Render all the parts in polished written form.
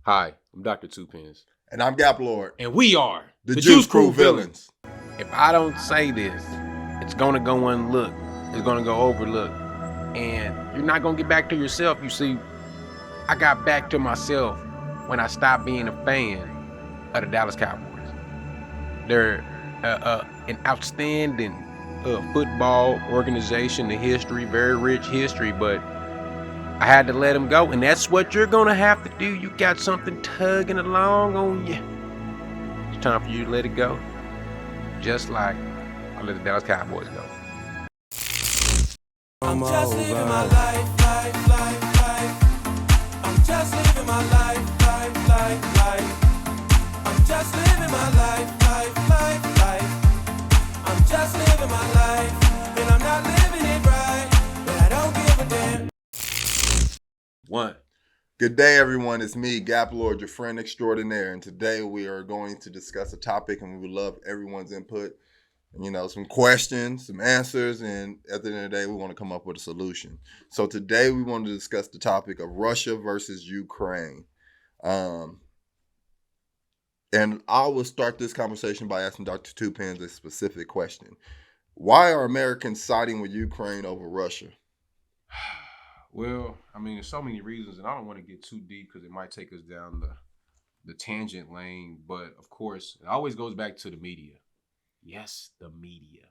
Hi, I'm Dr. Tuepenz. And I'm Gaplord. And we are the Juice Crew Villans. If I don't say this, it's going to go unlooked. It's going to go overlooked. And you're not going to get back to yourself. You see, I got back to myself when I stopped being a fan of the Dallas Cowboys. They're an outstanding football organization, the history, very rich history, but I had to let them go, and that's what you're gonna have to do. You got something tugging along on you. It's time for you to let it go, just like I let the Dallas Cowboys go. I'm just living my life. I'm just living my life. I'm just living my life. I'm just living my life, and I'm not living it right, but I don't give a damn. One. Good day, everyone. It's me, Gaplord, your friend extraordinaire, and today we are going to discuss a topic, and we would love everyone's input. You know, some questions, some answers, and at the end of the day, we want to come up with a solution. So today we want to discuss the topic of Russia versus Ukraine. And I will start this conversation by asking Dr. Tuepenz a specific question. Why are Americans siding with Ukraine over Russia? Well, I mean, there's so many reasons, and I don't want to get too deep because it might take us down the tangent lane. But of course, it always goes back to the media. Yes, the media.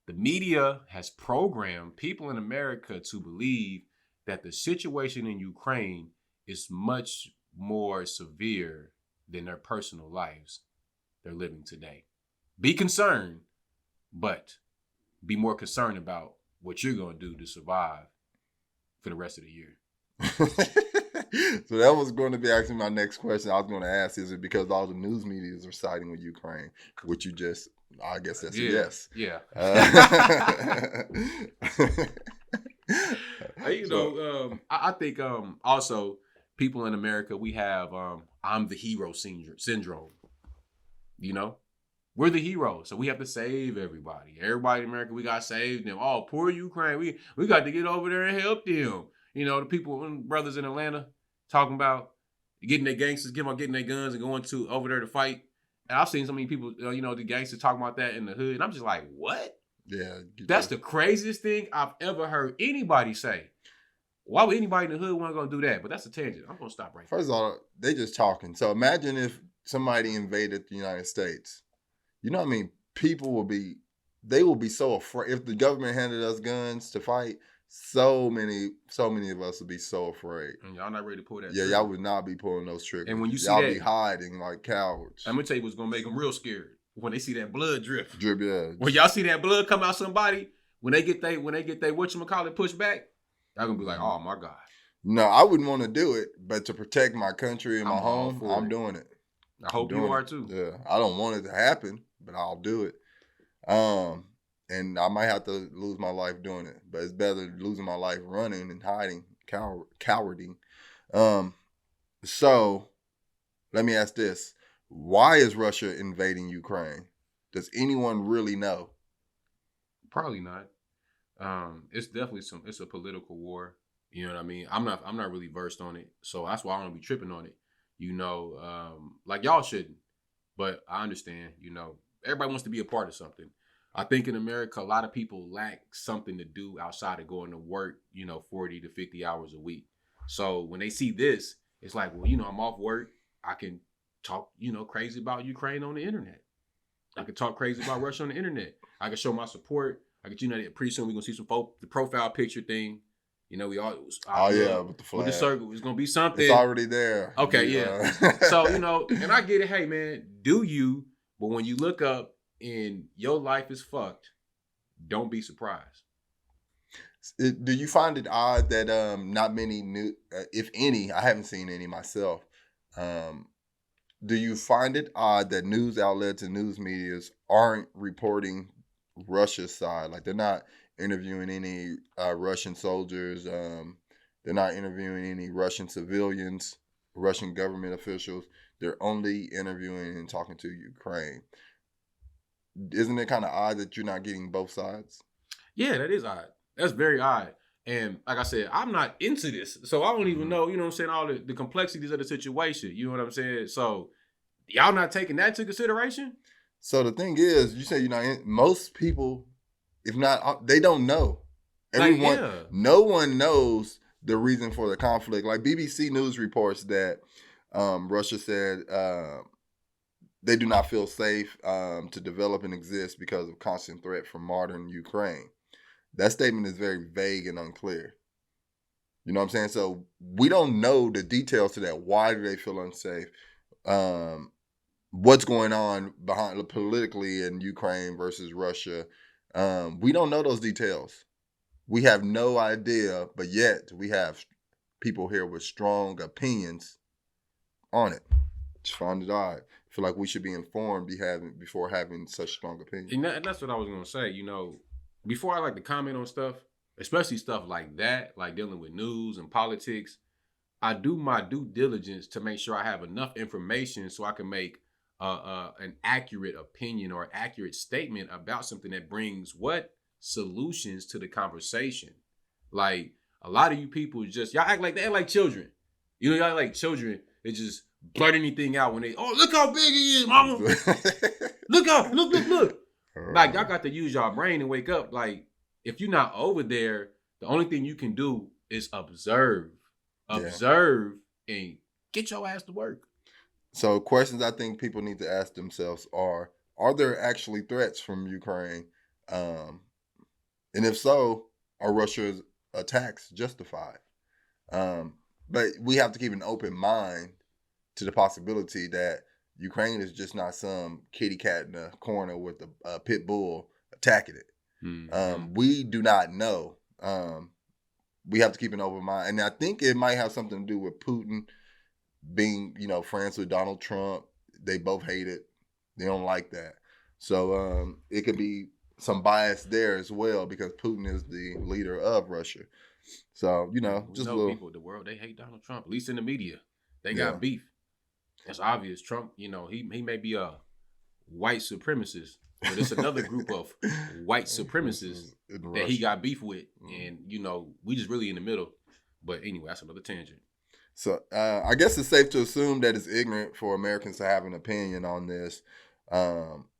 The media has programmed people in America to believe that the situation in Ukraine is much more severe than their personal lives they're living today. Be concerned, but be more concerned about what you're going to do to survive for the rest of the year. So that was going to be actually my next question. I was going to ask, is it because all the news medias are siding with Ukraine? Which you just, I guess that's a yes. Yeah. I think also people in America, we have I'm the hero syndrome. You know, we're the heroes, so we have to save everybody. Everybody in America, we got to save them. Oh, poor Ukraine, we got to get over there and help them. You know, the people, brothers in Atlanta, talking about getting their gangsters, getting their guns and going over there to fight. And I've seen so many people, the gangsters talking about that in the hood. And I'm just like, what? Yeah. That's the craziest thing I've ever heard anybody say. Why would anybody in the hood want to go do that? But that's a tangent. I'm going to stop right there. First of all, they just talking. So imagine if somebody invaded the United States. You know what I mean? People will be so afraid. If the government handed us guns to fight, so many of us would be so afraid. And y'all not ready to pull that trigger. Y'all would not be pulling those triggers. And when you see y'all be hiding like cowards. I'm going to tell you what's going to make them real scared. When they see that blood drip. Yeah. When y'all see that blood come out somebody, when they get they whatchamacallit pushed back, y'all going to be like, oh my God. No, I wouldn't want to do it, but to protect my country and my home, I'm doing it. I hope you are too. Yeah. I don't want it to happen, but I'll do it. And I might have to lose my life doing it, but it's better losing my life running and hiding, cowarding. So let me ask this. Why is Russia invading Ukraine? Does anyone really know? Probably not. It's definitely it's a political war. You know what I mean? I'm not really versed on it. So that's why I don't be tripping on it. Like y'all shouldn't. But I understand, everybody wants to be a part of something. I think in America, a lot of people lack something to do outside of going to work, 40 to 50 hours a week. So when they see this, it's like, well, I'm off work. I can talk, crazy about Ukraine on the internet. I can talk crazy about Russia on the internet. I can show my support. I can, pretty soon we're going to see the profile picture thing. We all. With the flag. With the circle. It's going to be something. It's already there. Okay, yeah. So, and I get it. Hey, man, do you? But when you look up and your life is fucked, don't be surprised. Do you find it odd that not many if any, I haven't seen any myself. Do you find it odd that news outlets and news medias aren't reporting Russia's side? Like they're not interviewing any Russian soldiers. They're not interviewing any Russian civilians, Russian government officials. They're only interviewing and talking to Ukraine. Isn't it kind of odd that you're not getting both sides? Yeah, that is odd. That's very odd. And like I said, I'm not into this. So I don't even Mhm. know, you know what I'm saying, all the complexities of the situation. You know what I'm saying? So y'all not taking that into consideration? So the thing is, you say you're not in, most people, if not, they don't know. Like, Everyone, yeah. no one knows the reason for the conflict. Like BBC News reports that Russia said they do not feel safe to develop and exist because of constant threat from modern Ukraine. That statement is very vague and unclear. You know what I'm saying? So we don't know the details to that. Why do they feel unsafe? What's going on behind politically in Ukraine versus Russia? We don't know those details. We have no idea, but yet we have people here with strong opinions on it. Just find it odd. I feel like we should be informed before having such strong opinions. And that's what I was gonna say. You know, before I like to comment on stuff, especially stuff like that, like dealing with news and politics, I do my due diligence to make sure I have enough information so I can make an accurate opinion or accurate statement about something that brings what solutions to the conversation. Like a lot of you people just y'all act like they act like children. You know, y'all like children. They just blurt anything out when they, oh, look how big he is, mama. Look. Like y'all got to use y'all brain and wake up. Like if you're not over there, the only thing you can do is observe, and get your ass to work. So questions I think people need to ask themselves are there actually threats from Ukraine? And if so, are Russia's attacks justified? But we have to keep an open mind to the possibility that Ukraine is just not some kitty cat in a corner with a pit bull attacking it. Mm-hmm. We do not know. We have to keep an open mind. And I think it might have something to do with Putin being, friends with Donald Trump. They both hate it. They don't like that. So it could be some bias there as well because Putin is the leader of Russia. So, just a little. People in the world, they hate Donald Trump, at least in the media. They got beef. It's obvious. Trump, he may be a white supremacist, but it's another group of white supremacists that he got beef with. And, we just really in the middle. But anyway, that's another tangent. So I guess it's safe to assume that it's ignorant for Americans to have an opinion on this,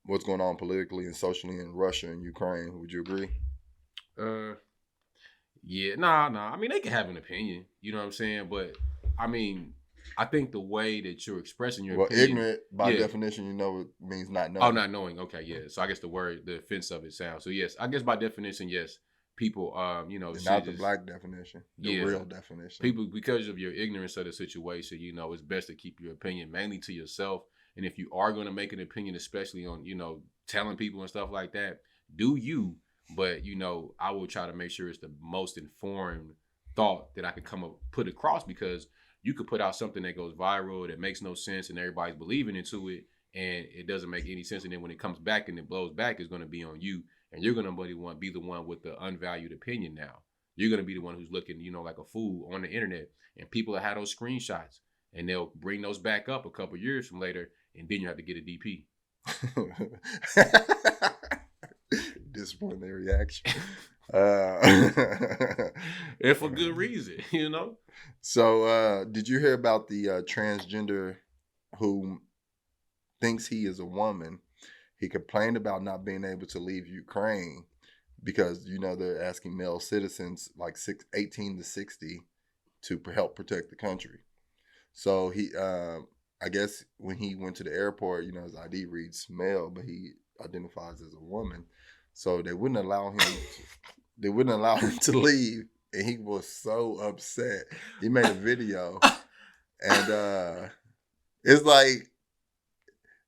what's going on politically and socially in Russia and Ukraine. Would you agree? Yeah, nah. I mean, they can have an opinion. You know what I'm saying? But, I mean, I think the way that you're expressing your opinion. Ignorant, by definition, it means not knowing. Oh, not knowing. Okay, yeah. So I guess the offense of it sounds. So, yes, I guess by definition, yes. People, not the black definition, the real definition. People, because of your ignorance of the situation, it's best to keep your opinion mainly to yourself. And if you are going to make an opinion, especially on, telling people and stuff like that, do you. But, I will try to make sure it's the most informed thought that I can put across, because you could put out something that goes viral that makes no sense and everybody's believing into it and it doesn't make any sense. And then when it comes back and it blows back, it's going to be on you. And you're going to be the one with the unvalued opinion now. You're going to be the one who's looking, like a fool on the internet. And people have had those screenshots. And they'll bring those back up a couple years from later. And then you have to get a DP. Disappointing reaction. And for good reason, So did you hear about the transgender who thinks he is a woman? He complained about not being able to leave Ukraine because, they're asking male citizens like 18 to 60 to help protect the country. So he, I guess when he went to the airport, his ID reads male, but he identifies as a woman. So they wouldn't allow him to leave. And he was so upset. He made a video and it's like,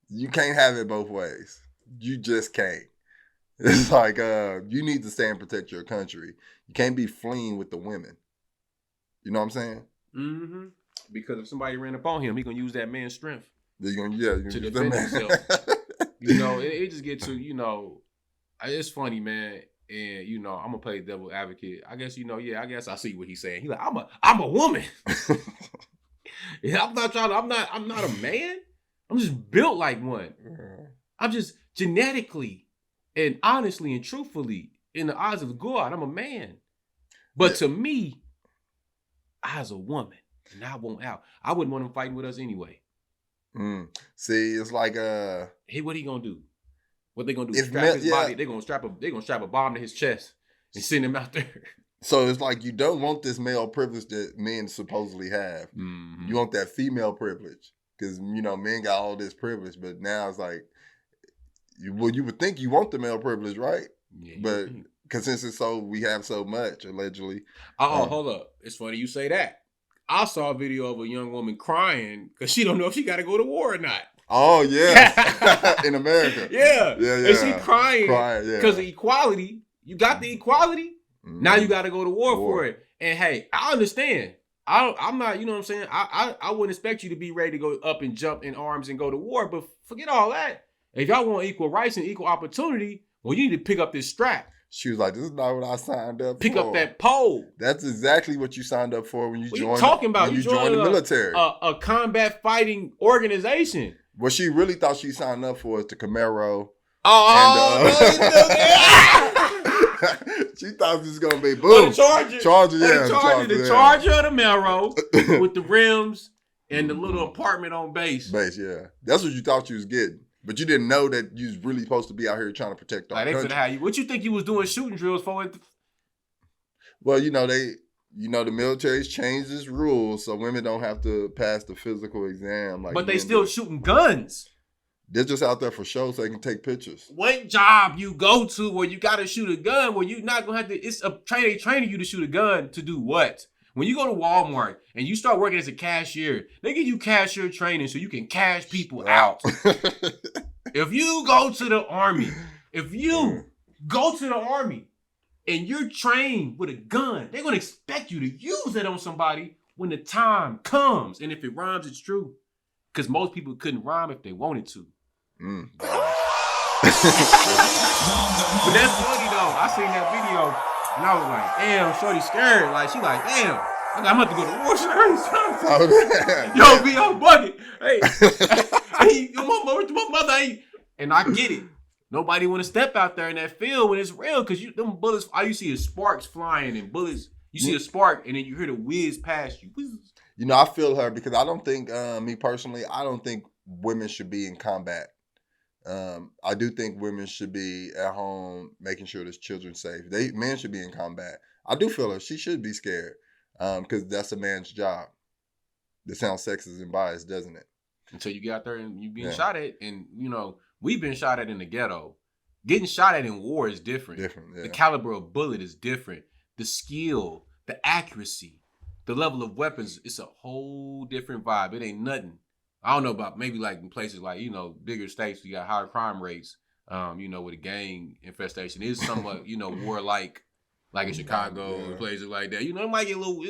you can't have it both ways. You just can't. It's like you need to stay and protect your country. You can't be fleeing with the women. You know what I'm saying? Mm-hmm. Because if somebody ran up on him, he gonna use that man's strength. You're gonna to defend himself. It just gets to it's funny, man. And I'm gonna play devil advocate. I guess I guess I see what he's saying. He's like, I'm a woman. Yeah, I'm not a man. I'm just built like one. I'm just genetically and honestly and truthfully, in the eyes of God, I'm a man. But to me, I as a woman, and I won't out. I wouldn't want him fighting with us anyway. See, it's like Hey, what he gonna do? What they gonna do? If Strap men- his yeah. body? They gonna strap a bomb to his chest and send him out there. so it's like you don't want this male privilege that men supposedly have. Mm-hmm. You want that female privilege because men got all this privilege, but now it's like, you would think you want the male privilege, right? Yeah, But because since we have so much allegedly. Hold up! It's funny you say that. I saw a video of a young woman crying because she don't know if she got to go to war or not. Oh yeah, in America. Yeah. Yeah. And she crying yeah. because of equality. You got the equality. Now you got to go to war for it. And hey, I understand. I'm not, you know what I'm saying? I wouldn't expect you to be ready to go up and jump in arms and go to war, but forget all that. If y'all want equal rights and equal opportunity, well, you need to pick up this strap. She was like, "This is not what I signed up Pick for." up that pole. That's exactly what you signed up for when you What joined. you talking about? When You joined the military. A combat fighting organization. What she really thought she signed up for is the Camaro. She thought this was gonna be boom. The Charger. The Charger of the Melrose with the rims and the little apartment on base. Yeah. That's what you thought you was getting. But you didn't know that you was really supposed to be out here trying to protect our country. What you think you was doing shooting drills for? Well, the military's changed its rules so women don't have to pass the physical exam. But they still shooting guns. They're just out there for show so they can take pictures. What job you go to where you got to shoot a gun, where you not going to have to, it's a training you to shoot a gun to do what? When you go to Walmart and you start working as a cashier, they give you cashier training so you can cash people out. If you go to the Army, and you're trained with a gun, they're going to expect you to use that on somebody when the time comes. And if it rhymes, it's true. Because most people couldn't rhyme if they wanted to. But that's funny though. I seen that video and I was like, damn, shorty scared. Like, she like, damn, I'm about to go to war. Yo, be on bucket. Hey, my mother ain't. And I get it. Nobody want to step out there in that field when it's real because them bullets, all you see is sparks flying and bullets. You see a spark and then you hear the whiz past you. I feel her because I don't think, me personally, I don't think women should be in combat. I do think women should be at home making sure there's children safe. Men should be in combat. I do feel her. She should be scared because that's a man's job. That sounds sexist and biased, doesn't it? Until you get out there and you being shot at. And, we've been shot at in the ghetto. Getting shot at in war is different. Yeah. The caliber of bullet is different. The skill, the accuracy, the level of weapons, it's a whole different vibe. It ain't nothing. I don't know about maybe like in places like, bigger states, you got higher crime rates, with a gang infestation. It is somewhat, warlike, like in Chicago and places like that. It might get a little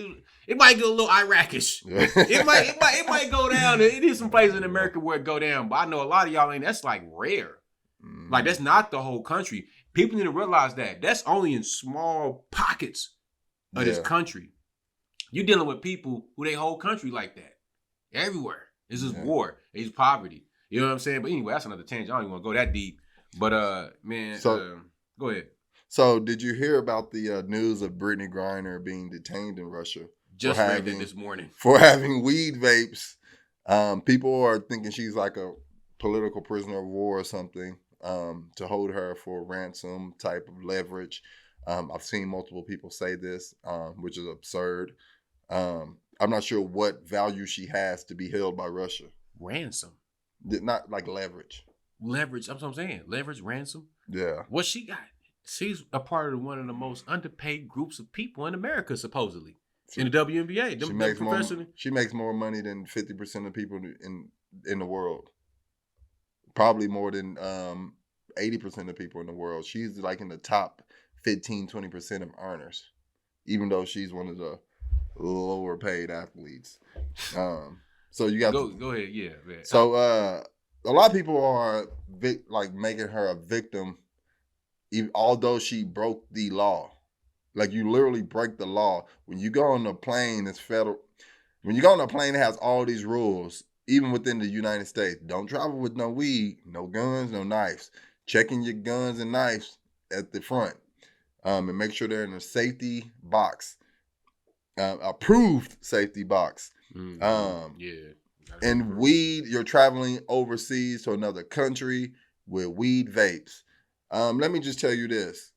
Iraqish. It might go down. It is some places in America where it go down, but I know a lot of y'all ain't. That's like rare. Like that's not the whole country. People need to realize that. That's only in small pockets of this country. You're dealing with people who they whole country like that. Everywhere. This is war. It's poverty. You know what I'm saying? But anyway, that's another tangent. I don't even want to go that deep. But man, go ahead. So did you hear about the news of Brittany Griner being detained in Russia? Just read that this morning. For having weed vapes. People are thinking she's like a political prisoner of war or something, to hold her for ransom type of leverage. I've seen multiple people say this, which is absurd. I'm not sure what value she has to be held by Russia. Ransom? Not like leverage. Leverage, that's what I'm saying. Leverage, ransom? Yeah. What she got? She's a part of one of the most underpaid groups of people in America, supposedly. In the WNBA. She makes more money than 50% of people in the world. Probably more than 80% of people in the world. She's like in the top 15, 20% of earners, even though she's one of the lower paid athletes. So you got go ahead, yeah. Man. So a lot of people are making her a victim, although she broke the law. Like you literally break the law when you go on a plane. It's federal. When you go on a plane, it has all these rules, even within the United States. Don't travel with no weed, no guns, no knives. Checking your guns and knives at the front. and make sure they're in a safety box, approved safety box. Yeah. And weed, you're traveling overseas to another country with weed vapes. Let me just tell you this.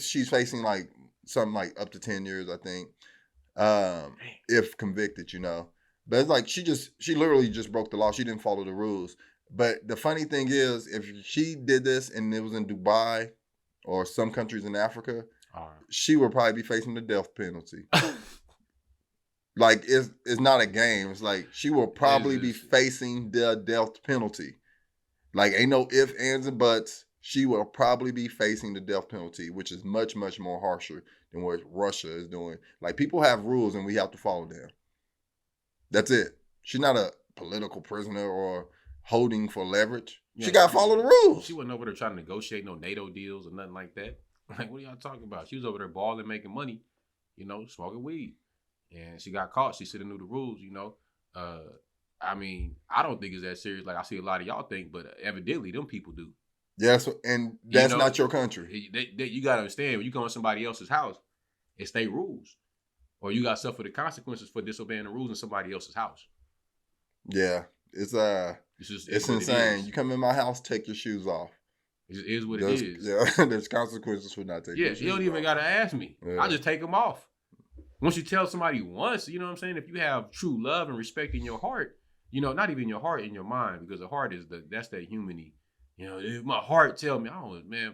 She's facing like something like up to 10 years, I think, if convicted, you know. But it's like she literally just broke the law. She didn't follow the rules. But the funny thing is, if she did this and it was in Dubai or some countries in Africa, she would probably be facing the death penalty. Like, it's not a game. It's like she will probably be facing the death penalty. Like, ain't no ifs, ands, and buts. She will probably be facing the death penalty, which is much, much more harsher than what Russia is doing. Like, people have rules and we have to follow them. That's it. She's not a political prisoner or holding for leverage. She got to follow the rules. She wasn't over there trying to negotiate no NATO deals or nothing like that. Like, what are y'all talking about? She was over there balling, making money, you know, smoking weed. And she got caught. She should have knew the rules, you know. I mean, I don't think it's that serious like I see a lot of y'all think, but evidently them people do. Yes, and that's not your country. You got to understand, when you go in somebody else's house, it's their rules. Or you got to suffer the consequences for disobeying the rules in somebody else's house. Yeah, it's insane. You come in my house, take your shoes off. It is what it is. Yeah, there's consequences for not taking your shoes off. Yeah, you don't even got to ask me. Yeah. I just take them off. Once you tell somebody once, you know what I'm saying? If you have true love and respect in your heart, you know, not even your heart, in your mind, because the heart is that's that humany. You know, if my heart tell me,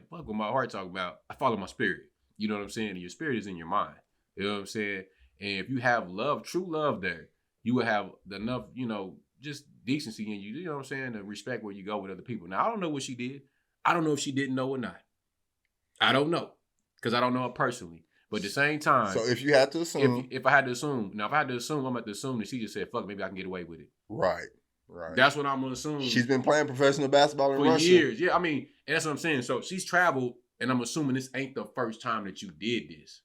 fuck what my heart talk about. I follow my spirit. You know what I'm saying? And your spirit is in your mind. You know what I'm saying? And if you have love, true love there, you will have enough, you know, just decency in you, you know what I'm saying, to respect where you go with other people. Now, I don't know what she did. I don't know if she didn't know or not. I don't know, because I don't know her personally. But at the same time, so if you had to assume, if I had to assume, I'm going to assume that she just said, fuck, maybe I can get away with it. Right. That's what I'm going to assume. She's been playing professional basketball in for Russia. years. Yeah, I mean, and that's what I'm saying. So she's traveled, and I'm assuming this ain't the first time that you did this.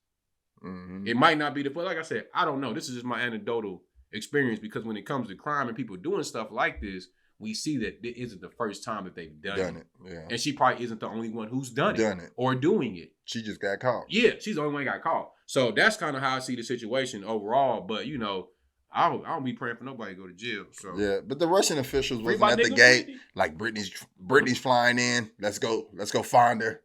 Mm-hmm. It might not be but like I said, I don't know. This is just my anecdotal experience, because when it comes to crime and people doing stuff like this, we see that it isn't the first time that they've done it. Yeah. And she probably isn't the only one who's done it or doing it. She just got caught. Yeah, she's the only one who got caught. So that's kind of how I see the situation overall. But, you know, I don't be praying for nobody to go to jail. So yeah, but the Russian officials wasn't at the gate like Britney's flying in. Let's go find her.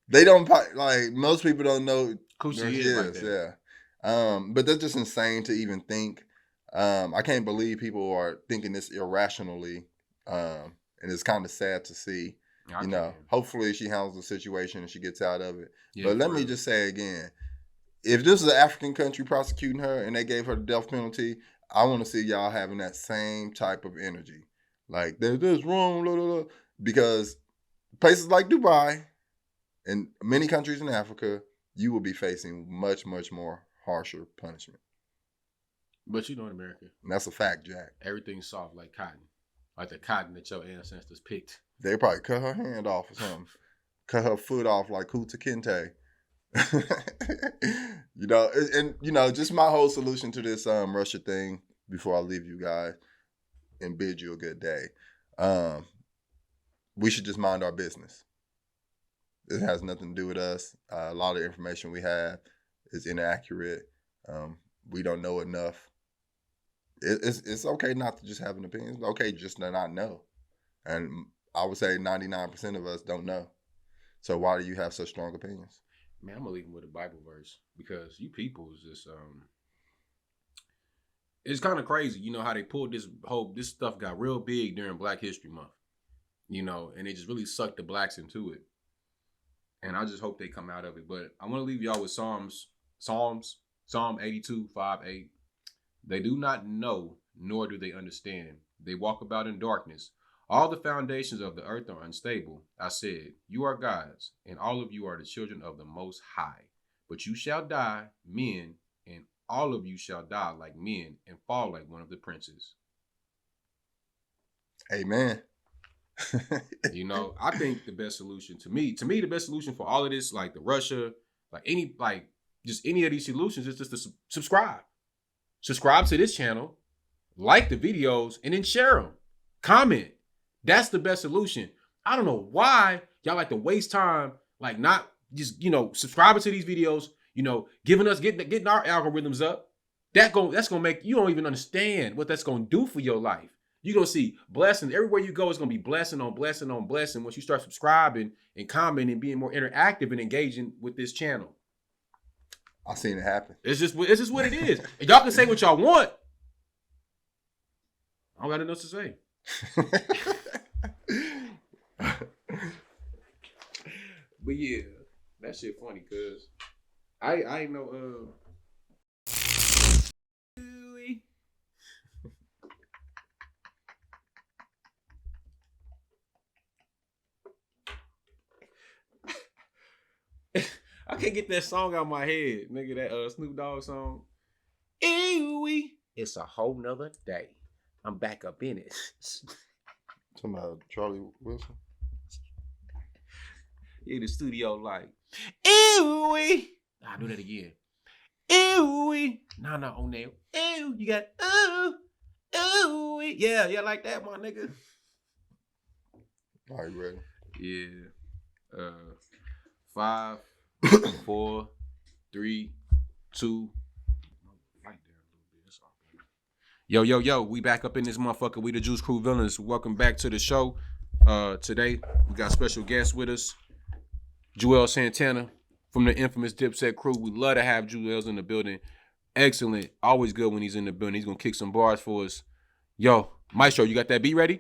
They don't, like, most people don't know who she is. Like that. Yeah. But that's just insane to even think. I can't believe people are thinking this irrationally, and it's kind of sad to see. You know, hopefully she handles the situation and she gets out of it. Yeah, but let me just say again, if this is an African country prosecuting her and they gave her the death penalty, I want to see y'all having that same type of energy. Like, there's wrong, blah, blah, blah. Because places like Dubai and many countries in Africa, you will be facing much, much more harsher punishment. But you know, in America, and that's a fact, Jack. Everything's soft like cotton, like the cotton that your ancestors picked. They probably cut her hand off or something, cut her foot off like Kunta Kinte. You know, and you know, just my whole solution to this Russia thing before I leave you guys and bid you a good day. We should just mind our business. It has nothing to do with us. A lot of information we have is inaccurate. We don't know enough. It's okay not to just have an opinion. It's okay just to not know. And I would say 99% of us don't know. So why do you have such strong opinions? Man, I'm going to leave them with a Bible verse, because you people is just, it's kind of crazy, you know, how they pulled this stuff got real big during Black History Month, you know, and it just really sucked the blacks into it. And I just hope they come out of it. But I want to leave y'all with Psalm 82:5-8. They do not know, nor do they understand. They walk about in darkness. All the foundations of the earth are unstable. I said, you are gods, and all of you are the children of the Most High. But you shall die, men, and all of you shall die like men and fall like one of the princes. Amen. You know, I think the best solution to me, the best solution for all of this, like the Russia, just any of these solutions, is just to subscribe. Subscribe to this channel, like the videos, and then share them. Comment. That's the best solution. I don't know why y'all like to waste time, like not just, subscribing to these videos, getting our algorithms up, that's gonna make you don't even understand what that's gonna do for your life. You're gonna see blessings everywhere you go. It's gonna be blessing on blessing on blessing once you start subscribing and commenting, being more interactive and engaging with this channel. I've seen it happen. It's just what it is. And y'all can say what y'all want. I don't got nothing else to say. But yeah, that shit funny, cause I ain't know I can't get that song out of my head, nigga. That Snoop Dogg song. Ew-wee. It's a whole nother day. I'm back up in it. Talking about Charlie Wilson. In the studio, like, ew-wee. I'll do that again. Ew-wee. No, on there. Ew, you got ooh-wee. Yeah, like that, my nigga. All right, ready? Yeah. 5, 4, 3, 2. Yo, we back up in this motherfucker. We the Juice Crew Villans. Welcome back to the show. Today, we got special guests with us. Juelz Santana from the infamous Dipset crew. We love to have Juelz in the building. Excellent. Always good when he's in the building. He's going to kick some bars for us. Yo, Maestro, you got that beat ready?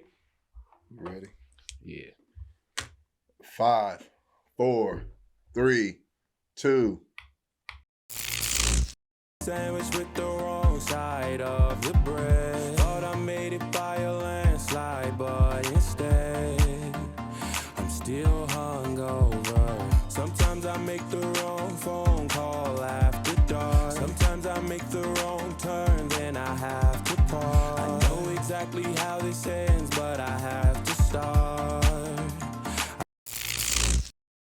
Ready? Yeah. 5, 4, 3, 2. Sandwich with the wrong side of the bread. Thought I made it by a landslide, but instead, I'm still hungover. Sometimes I make the wrong phone call after dark. Sometimes I make the wrong turn, then I have to pause. I know exactly how this ends, but I have to start.